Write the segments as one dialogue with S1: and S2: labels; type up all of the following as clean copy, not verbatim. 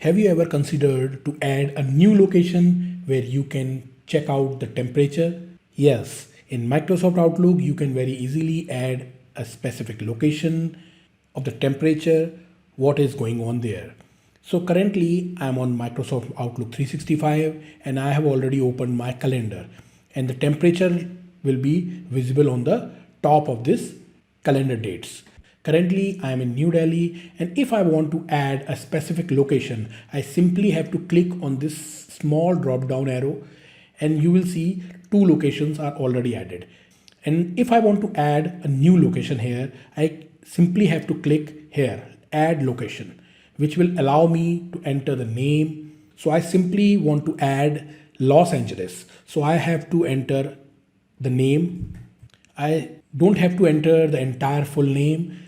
S1: Have you ever considered to add a new location where you can check out the temperature? Yes, in Microsoft Outlook, you can very easily add a specific location of the temperature, what is going on there. So currently I'm on Microsoft Outlook 365 and I have already opened my calendar, and the temperature will be visible on the top of this calendar dates. Currently I am in New Delhi, and if I want to add a specific location, I simply have to click on this small drop down arrow and you will see two locations are already added. And if I want to add a new location here, I simply have to click here, add location, which will allow me to enter the name. So I simply want to add Los Angeles. So I have to enter the name. I don't have to enter the entire full name.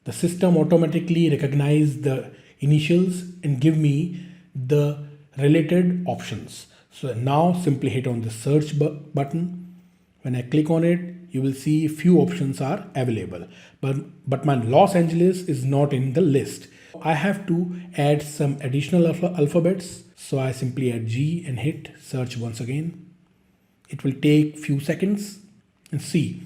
S1: The system automatically recognize the initials and give me the related options. So now simply hit on the search button. When I click on it, you will see few options are available, but my Los Angeles is not in the list. I have to add some additional alphabets. So I simply add G and hit search once again. It will take few seconds and see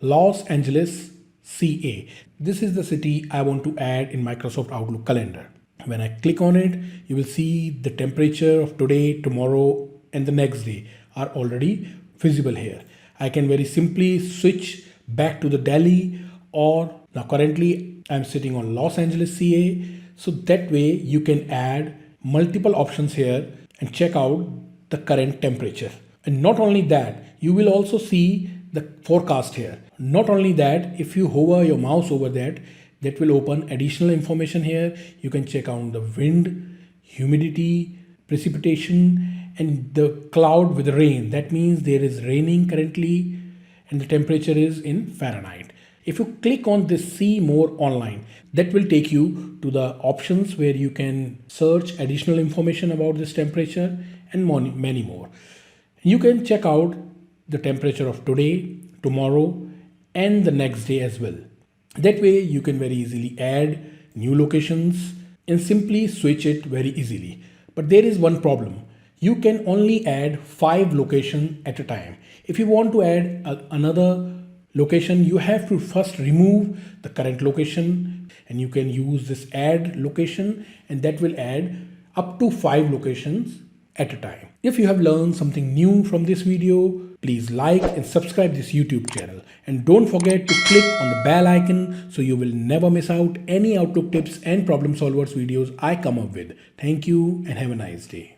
S1: Los Angeles, CA. This is the city I want to add in Microsoft Outlook calendar. When I click on it, you will see the temperature of today, tomorrow, and the next day are already visible here. I can very simply switch back to the Delhi, or now currently I'm sitting on Los Angeles, CA. So that way you can add multiple options here and check out the current temperature. And not only that, you will also see the forecast here. Not only that, if you hover your mouse over that will open additional information here. You can check out the wind, humidity, precipitation, and the cloud with rain. That means there is raining currently and the temperature is in Fahrenheit. If you click on this see more online, that will take you to the options where you can search additional information about this temperature and many more. You can check out the temperature of today, tomorrow, and the next day as well. That way you can very easily add new locations and simply switch it very easily. But there is one problem. You can only add 5 locations at a time. If you want to add another location, you have to first remove the current location, and you can use this add location, and that will add up to 5 locations at a time. If you have learned something new from this video, please like and subscribe this YouTube channel, and don't forget to click on the bell icon so you will never miss out any Outlook tips and problem solvers videos I come up with. Thank you and have a nice day.